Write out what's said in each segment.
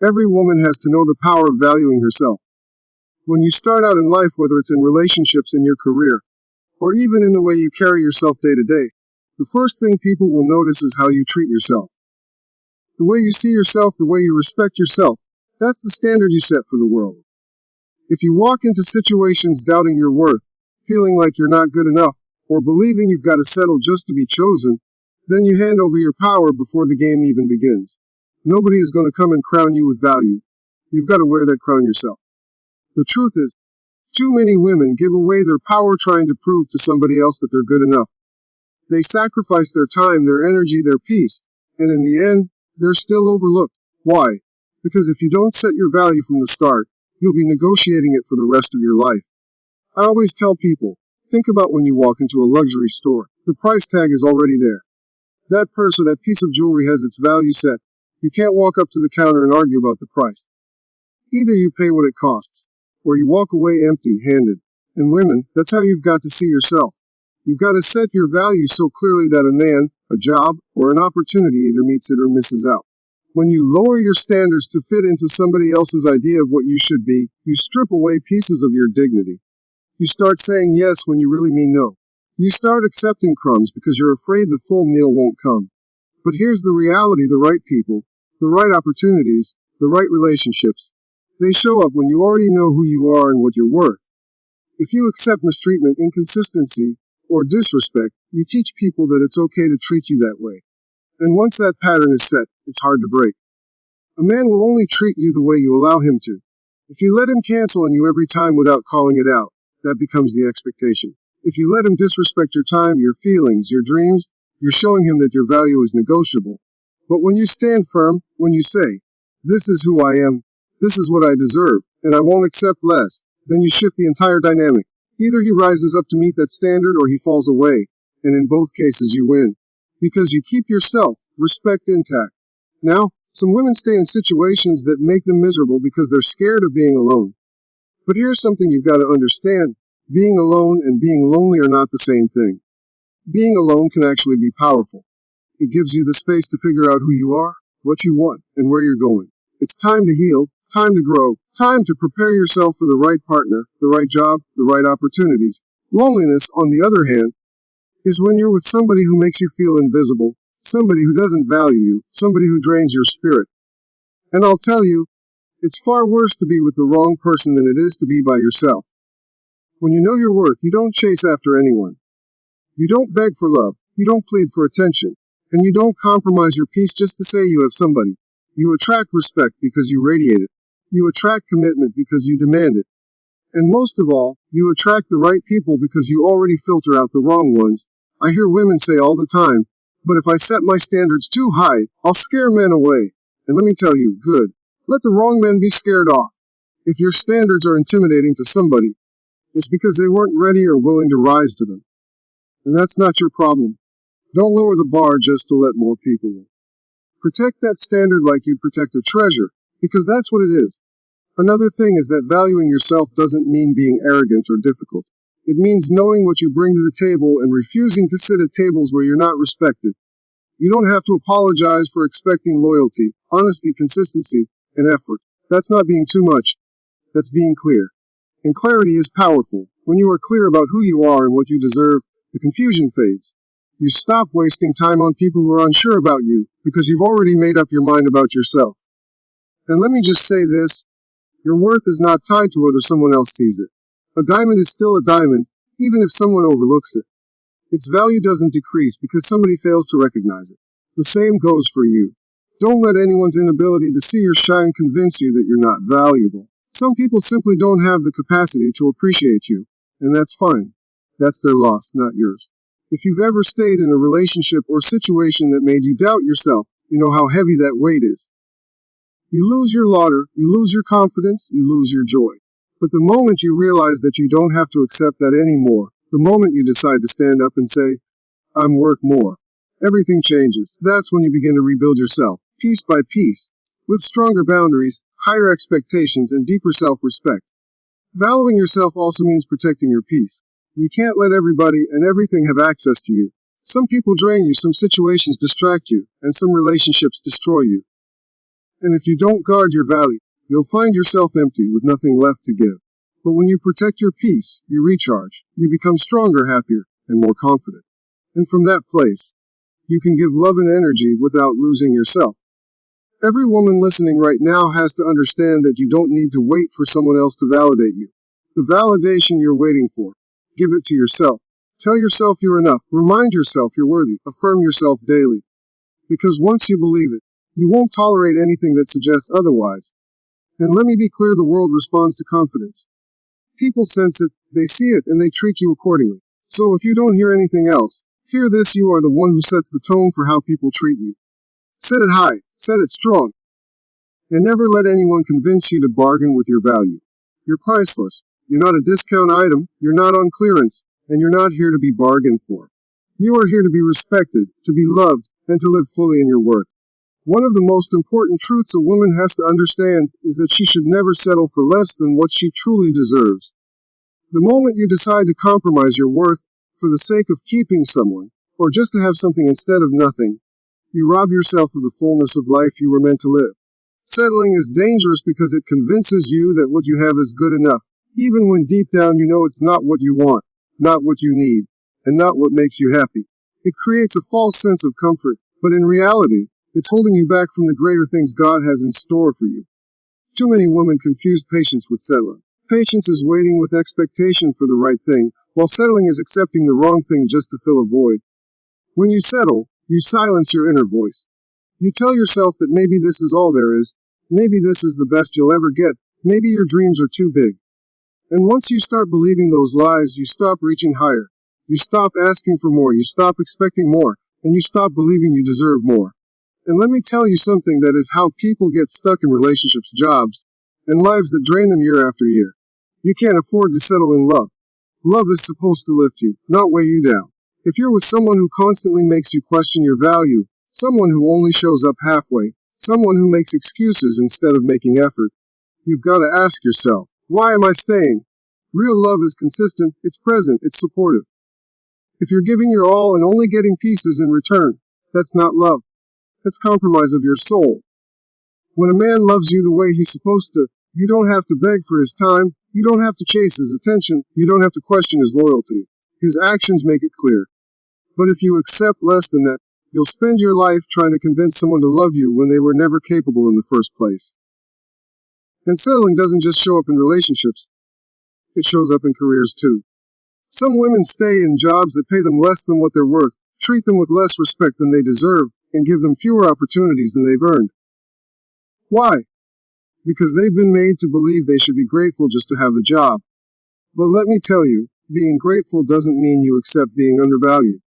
Every woman has to know the power of valuing herself. When you start out in life, whether it's in relationships, in your career, or even in the way you carry yourself day to day, the first thing people will notice is how you treat yourself. The way you see yourself, the way you respect yourself, that's the standard you set for the world. If you walk into situations doubting your worth, feeling like you're not good enough, or believing you've got to settle just to be chosen, then you hand over your power before the game even begins. Nobody is going to come and crown you with value. You've got to wear that crown yourself. The truth is, too many women give away their power trying to prove to somebody else that they're good enough. They sacrifice their time, their energy, their peace, and in the end, they're still overlooked. Why? Because if you don't set your value from the start, you'll be negotiating it for the rest of your life. I always tell people, think about when you walk into a luxury store. The price tag is already there. That purse or that piece of jewelry has its value set. You can't walk up to the counter and argue about the price. Either you pay what it costs, or you walk away empty-handed. And women, that's how you've got to see yourself. You've got to set your value so clearly that a man, a job, or an opportunity either meets it or misses out. When you lower your standards to fit into somebody else's idea of what you should be, you strip away pieces of your dignity. You start saying yes when you really mean no. You start accepting crumbs because you're afraid the full meal won't come. But here's the reality: the right people, the right opportunities, the right relationships, they show up when you already know who you are and what you're worth. If you accept mistreatment, inconsistency, or disrespect, you teach people that it's okay to treat you that way. And once that pattern is set, it's hard to break. A man will only treat you the way you allow him to. If you let him cancel on you every time without calling it out, that becomes the expectation. If you let him disrespect your time, your feelings, your dreams, you're showing him that your value is negotiable. But when you stand firm, when you say, "This is who I am, this is what I deserve, and I won't accept less," then you shift the entire dynamic. Either he rises up to meet that standard or he falls away, and in both cases you win. Because you keep your self-respect intact. Now, some women stay in situations that make them miserable because they're scared of being alone. But here's something you've got to understand. Being alone and being lonely are not the same thing. Being alone can actually be powerful. It gives you the space to figure out who you are, what you want, and where you're going. It's time to heal, time to grow, time to prepare yourself for the right partner, the right job, the right opportunities. Loneliness, on the other hand, is when you're with somebody who makes you feel invisible, somebody who doesn't value you, somebody who drains your spirit. And I'll tell you, it's far worse to be with the wrong person than it is to be by yourself. When you know your worth, you don't chase after anyone. You don't beg for love, you don't plead for attention, and you don't compromise your peace just to say you have somebody. You attract respect because you radiate it. You attract commitment because you demand it. And most of all, you attract the right people because you already filter out the wrong ones. I hear women say all the time, "But if I set my standards too high, I'll scare men away." And let me tell you, good. Let the wrong men be scared off. If your standards are intimidating to somebody, it's because they weren't ready or willing to rise to them. And that's not your problem. Don't lower the bar just to let more people in. Protect that standard like you'd protect a treasure, because that's what it is. Another thing is that valuing yourself doesn't mean being arrogant or difficult. It means knowing what you bring to the table and refusing to sit at tables where you're not respected. You don't have to apologize for expecting loyalty, honesty, consistency, and effort. That's not being too much. That's being clear. And clarity is powerful. When you are clear about who you are and what you deserve, the confusion fades. You stop wasting time on people who are unsure about you, because you've already made up your mind about yourself. And let me just say this, your worth is not tied to whether someone else sees it. A diamond is still a diamond, even if someone overlooks it. Its value doesn't decrease because somebody fails to recognize it. The same goes for you. Don't let anyone's inability to see your shine convince you that you're not valuable. Some people simply don't have the capacity to appreciate you, and that's fine. That's their loss, not yours. If you've ever stayed in a relationship or situation that made you doubt yourself, you know how heavy that weight is. You lose your lauder, you lose your confidence, you lose your joy. But the moment you realize that you don't have to accept that anymore, the moment you decide to stand up and say, "I'm worth more," everything changes. That's when you begin to rebuild yourself, piece by piece, with stronger boundaries, higher expectations, and deeper self-respect. Valuing yourself also means protecting your peace. You can't let everybody and everything have access to you. Some people drain you, some situations distract you, and some relationships destroy you. And if you don't guard your value, you'll find yourself empty with nothing left to give. But when you protect your peace, you recharge, you become stronger, happier, and more confident. And from that place, you can give love and energy without losing yourself. Every woman listening right now has to understand that you don't need to wait for someone else to validate you. The validation you're waiting for, give it to yourself. Tell yourself you're enough. Remind yourself you're worthy. Affirm yourself daily. Because once you believe it, you won't tolerate anything that suggests otherwise. And let me be clear, the world responds to confidence. People sense it, they see it, and they treat you accordingly. So if you don't hear anything else, hear this: you are the one who sets the tone for how people treat you. Set it high, set it strong. And never let anyone convince you to bargain with your value. You're priceless. You're not a discount item, you're not on clearance, and you're not here to be bargained for. You are here to be respected, to be loved, and to live fully in your worth. One of the most important truths a woman has to understand is that she should never settle for less than what she truly deserves. The moment you decide to compromise your worth for the sake of keeping someone, or just to have something instead of nothing, you rob yourself of the fullness of life you were meant to live. Settling is dangerous because it convinces you that what you have is good enough, even when deep down you know it's not what you want, not what you need, and not what makes you happy. It creates a false sense of comfort, but in reality, it's holding you back from the greater things God has in store for you. Too many women confuse patience with settling. Patience is waiting with expectation for the right thing, while settling is accepting the wrong thing just to fill a void. When you settle, you silence your inner voice. You tell yourself that maybe this is all there is, maybe this is the best you'll ever get, maybe your dreams are too big. And once you start believing those lies, you stop reaching higher. You stop asking for more, you stop expecting more, and you stop believing you deserve more. And let me tell you something, that is how people get stuck in relationships, jobs, and lives that drain them year after year. You can't afford to settle in love. Love is supposed to lift you, not weigh you down. If you're with someone who constantly makes you question your value, someone who only shows up halfway, someone who makes excuses instead of making effort, you've got to ask yourself, why am I staying? Real love is consistent, it's present, it's supportive. If you're giving your all and only getting pieces in return, that's not love. That's compromise of your soul. When a man loves you the way he's supposed to, you don't have to beg for his time, you don't have to chase his attention, you don't have to question his loyalty. His actions make it clear. But if you accept less than that, you'll spend your life trying to convince someone to love you when they were never capable in the first place. And settling doesn't just show up in relationships. It shows up in careers too. Some women stay in jobs that pay them less than what they're worth, treat them with less respect than they deserve, and give them fewer opportunities than they've earned. Why? Because they've been made to believe they should be grateful just to have a job. But let me tell you, being grateful doesn't mean you accept being undervalued.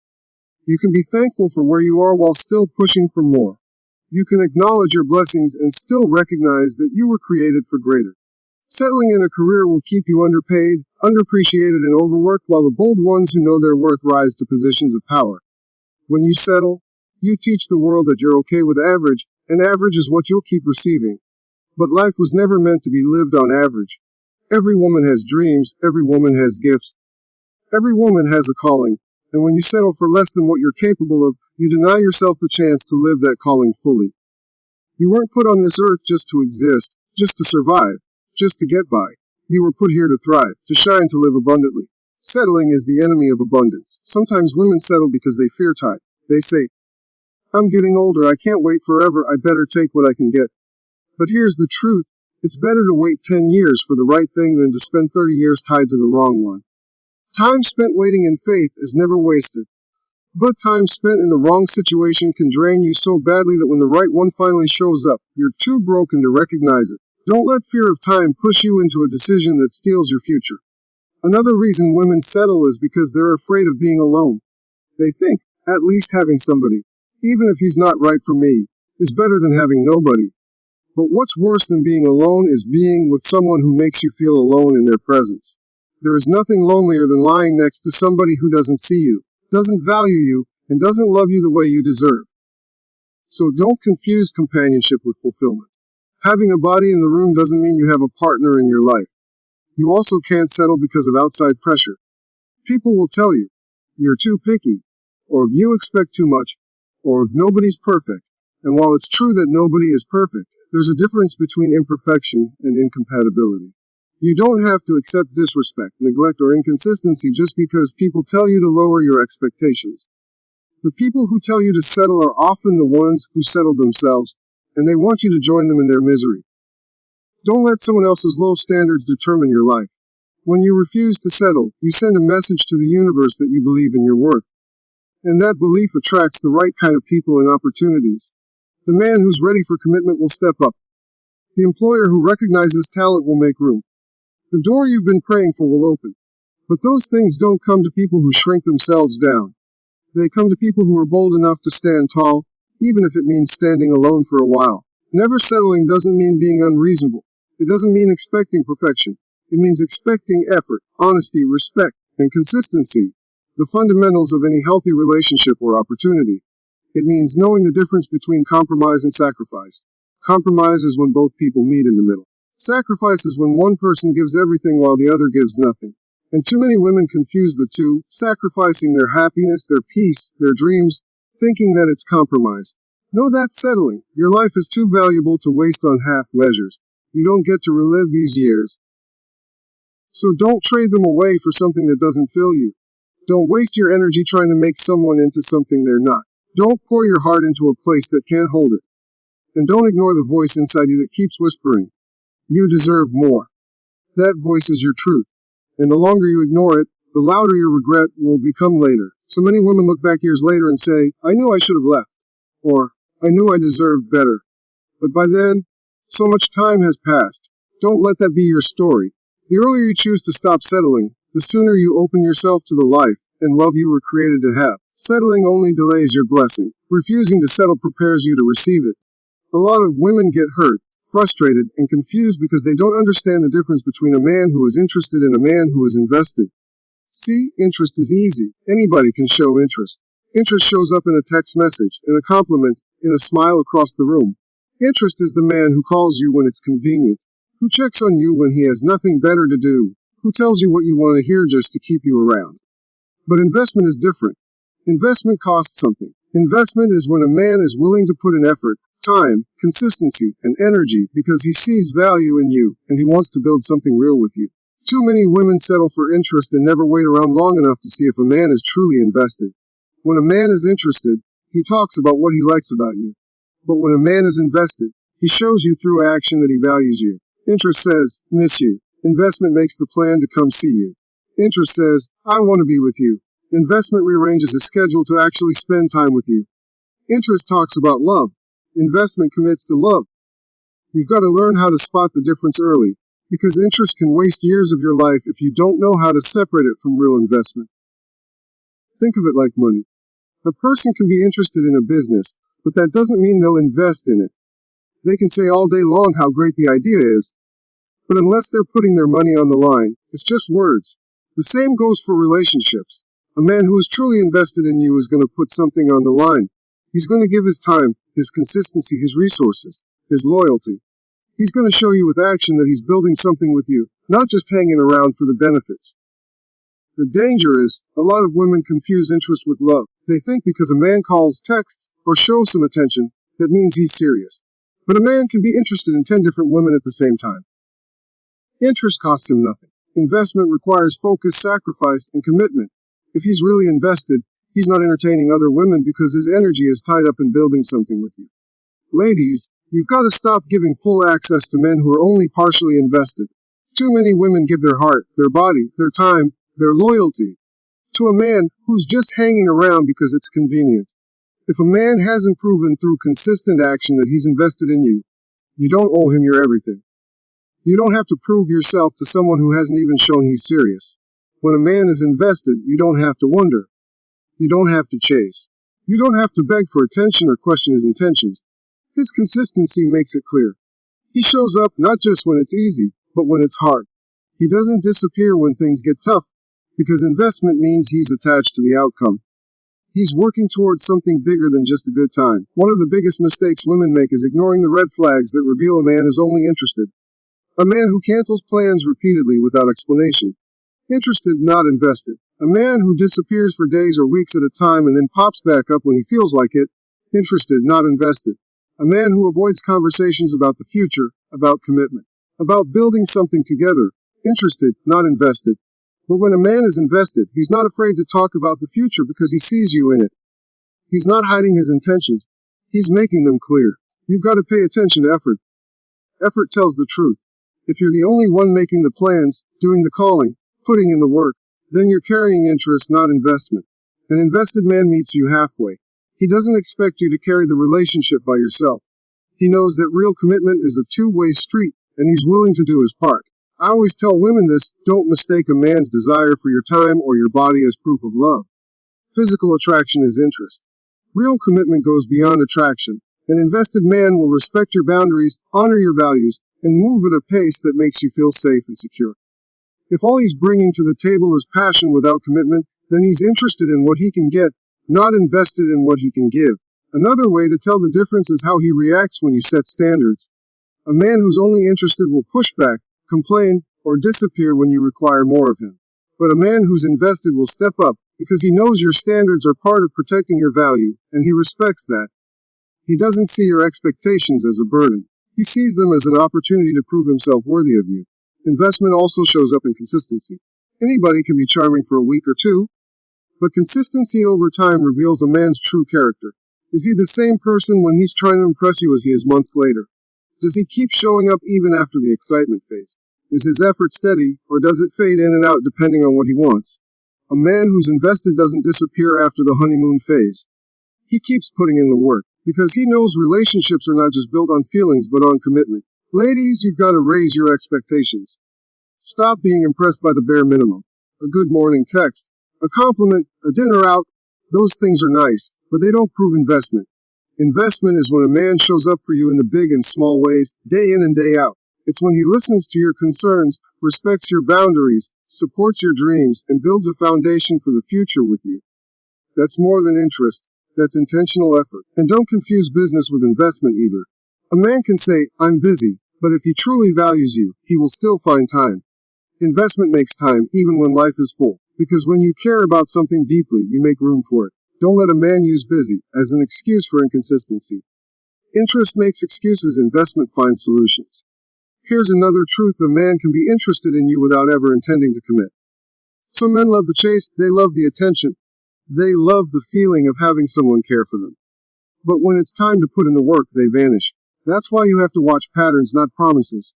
You can be thankful for where you are while still pushing for more. You can acknowledge your blessings and still recognize that you were created for greater. Settling in a career will keep you underpaid, underappreciated, and overworked, while the bold ones who know their worth rise to positions of power. When you settle, you teach the world that you're okay with average, and average is what you'll keep receiving. But life was never meant to be lived on average. Every woman has dreams, every woman has gifts, every woman has a calling, and when you settle for less than what you're capable of, you deny yourself the chance to live that calling fully. You weren't put on this earth just to exist, just to survive, just to get by. You were put here to thrive, to shine, to live abundantly. Settling is the enemy of abundance. Sometimes women settle because they fear time. They say, I'm getting older, I can't wait forever, I better take what I can get. But here's the truth, it's better to wait 10 years for the right thing than to spend 30 years tied to the wrong one. Time spent waiting in faith is never wasted. But time spent in the wrong situation can drain you so badly that when the right one finally shows up, you're too broken to recognize it. Don't let fear of time push you into a decision that steals your future. Another reason women settle is because they're afraid of being alone. They think, at least having somebody, even if he's not right for me, is better than having nobody. But what's worse than being alone is being with someone who makes you feel alone in their presence. There is nothing lonelier than lying next to somebody who doesn't see you, doesn't value you, and doesn't love you the way you deserve. So don't confuse companionship with fulfillment. Having a body in the room doesn't mean you have a partner in your life. You also can't settle because of outside pressure. People will tell you, you're too picky, or if you expect too much, or if nobody's perfect. And while it's true that nobody is perfect, There's a difference between imperfection and incompatibility. You don't have to accept disrespect, neglect, or inconsistency just because people tell you to lower your expectations. The people who tell you to settle are often the ones who settled themselves, and they want you to join them in their misery. Don't let someone else's low standards determine your life. When you refuse to settle, you send a message to the universe that you believe in your worth. And that belief attracts the right kind of people and opportunities. The man who's ready for commitment will step up. The employer who recognizes talent will make room. The door you've been praying for will open. But those things don't come to people who shrink themselves down. They come to people who are bold enough to stand tall, even if it means standing alone for a while. Never settling doesn't mean being unreasonable. It doesn't mean expecting perfection. It means expecting effort, honesty, respect, and consistency, the fundamentals of any healthy relationship or opportunity. It means knowing the difference between compromise and sacrifice. Compromise is when both people meet in the middle. Sacrifice is when one person gives everything while the other gives nothing. And too many women confuse the two, sacrificing their happiness, their peace, their dreams, thinking that it's compromise. No, that's settling. Your life is too valuable to waste on half measures. You don't get to relive these years. So don't trade them away for something that doesn't fill you. Don't waste your energy trying to make someone into something they're not. Don't pour your heart into a place that can't hold it. And don't ignore the voice inside you that keeps whispering, "You deserve more." That voice is your truth. And the longer you ignore it, the louder your regret will become later. So many women look back years later and say, "I knew I should have left." Or, "I knew I deserved better." But by then, so much time has passed. Don't let that be your story. The earlier you choose to stop settling, the sooner you open yourself to the life and love you were created to have. Settling only delays your blessing. Refusing to settle prepares you to receive it. A lot of women get hurt, frustrated, and confused because they don't understand the difference between a man who is interested and a man who is invested. See, interest is easy. Anybody can show interest. Interest shows up in a text message, in a compliment, in a smile across the room. Interest is the man who calls you when it's convenient, who checks on you when he has nothing better to do, who tells you what you want to hear just to keep you around. But investment is different. Investment costs something. Investment is when a man is willing to put in effort, time, consistency, and energy because he sees value in you and he wants to build something real with you. Too many women settle for interest and never wait around long enough to see if a man is truly invested. When a man is interested, he talks about what he likes about you. But when a man is invested, he shows you through action that he values you. Interest says, "Miss you." Investment makes the plan to come see you. Interest says, "I want to be with you." Investment rearranges his schedule to actually spend time with you. Interest talks about love. Investment commits to love. You've got to learn how to spot the difference early, because interest can waste years of your life if you don't know how to separate it from real investment. Think of it like money. A person can be interested in a business, but that doesn't mean they'll invest in it. They can say all day long how great the idea is, but unless they're putting their money on the line, it's just words. The same goes for relationships. A man who is truly invested in you is going to put something on the line. He's going to give his time, his consistency, his resources, his loyalty. He's going to show you with action that he's building something with you, not just hanging around for the benefits. The danger is, a lot of women confuse interest with love. They think because a man calls, texts, or shows some attention, that means he's serious. But a man can be interested in 10 different women at the same time. Interest costs him nothing. Investment requires focus, sacrifice, and commitment. If he's really invested, he's not entertaining other women because his energy is tied up in building something with you. Ladies, you've got to stop giving full access to men who are only partially invested. Too many women give their heart, their body, their time, their loyalty to a man who's just hanging around because it's convenient. If a man hasn't proven through consistent action that he's invested in you, you don't owe him your everything. You don't have to prove yourself to someone who hasn't even shown he's serious. When a man is invested, you don't have to wonder. You don't have to chase. You don't have to beg for attention or question his intentions. His consistency makes it clear. He shows up not just when it's easy, but when it's hard. He doesn't disappear when things get tough, because investment means he's attached to the outcome. He's working towards something bigger than just a good time. One of the biggest mistakes women make is ignoring the red flags that reveal a man is only interested. A man who cancels plans repeatedly without explanation. Interested, not invested. A man who disappears for days or weeks at a time and then pops back up when he feels like it. Interested, not invested. A man who avoids conversations about the future, about commitment, about building something together, interested, not invested. But when a man is invested, he's not afraid to talk about the future because he sees you in it. He's not hiding his intentions. He's making them clear. You've got to pay attention to effort. Effort tells the truth. If you're the only one making the plans, doing the calling, putting in the work, then you're carrying interest, not investment. An invested man meets you halfway. He doesn't expect you to carry the relationship by yourself. He knows that real commitment is a two-way street, and he's willing to do his part. I always tell women this: don't mistake a man's desire for your time or your body as proof of love. Physical attraction is interest. Real commitment goes beyond attraction. An invested man will respect your boundaries, honor your values, and move at a pace that makes you feel safe and secure. If all he's bringing to the table is passion without commitment, then he's interested in what he can get, not invested in what he can give. Another way to tell the difference is how he reacts when you set standards. A man who's only interested will push back, complain, or disappear when you require more of him. But a man who's invested will step up, because he knows your standards are part of protecting your value, and he respects that. He doesn't see your expectations as a burden. He sees them as an opportunity to prove himself worthy of you. Investment also shows up in consistency. Anybody can be charming for a week or two, but consistency over time reveals a man's true character. Is he the same person when he's trying to impress you as he is months later? Does he keep showing up even after the excitement phase? Is his effort steady, or does it fade in and out depending on what he wants? A man who's invested doesn't disappear after the honeymoon phase. He keeps putting in the work, because he knows relationships are not just built on feelings but on commitment. Ladies, you've got to raise your expectations. Stop being impressed by the bare minimum. A good morning text, a compliment, a dinner out, those things are nice, but they don't prove investment. Investment is when a man shows up for you in the big and small ways, day in and day out. It's when he listens to your concerns, respects your boundaries, supports your dreams, and builds a foundation for the future with you. That's more than interest. That's intentional effort. And don't confuse business with investment either. A man can say, "I'm busy," but if he truly values you, he will still find time. Investment makes time, even when life is full. Because when you care about something deeply, you make room for it. Don't let a man use busy as an excuse for inconsistency. Interest makes excuses, investment finds solutions. Here's another truth: a man can be interested in you without ever intending to commit. Some men love the chase, they love the attention. They love the feeling of having someone care for them. But when it's time to put in the work, they vanish. That's why you have to watch patterns, not promises.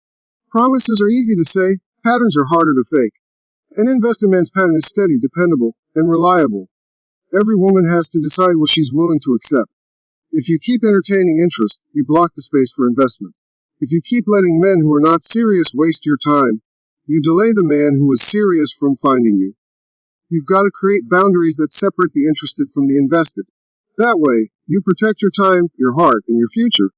Promises are easy to say, patterns are harder to fake. An invested man's pattern is steady, dependable, and reliable. Every woman has to decide what she's willing to accept. If you keep entertaining interest, you block the space for investment. If you keep letting men who are not serious waste your time, you delay the man who is serious from finding you. You've got to create boundaries that separate the interested from the invested. That way, you protect your time, your heart, and your future.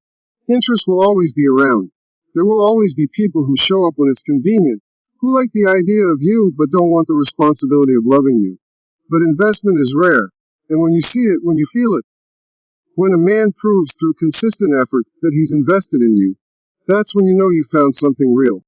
Interest will always be around. There will always be people who show up when it's convenient, who like the idea of you but don't want the responsibility of loving you. But investment is rare, and when you see it, when you feel it. When a man proves through consistent effort that he's invested in you, that's when you know you found something real.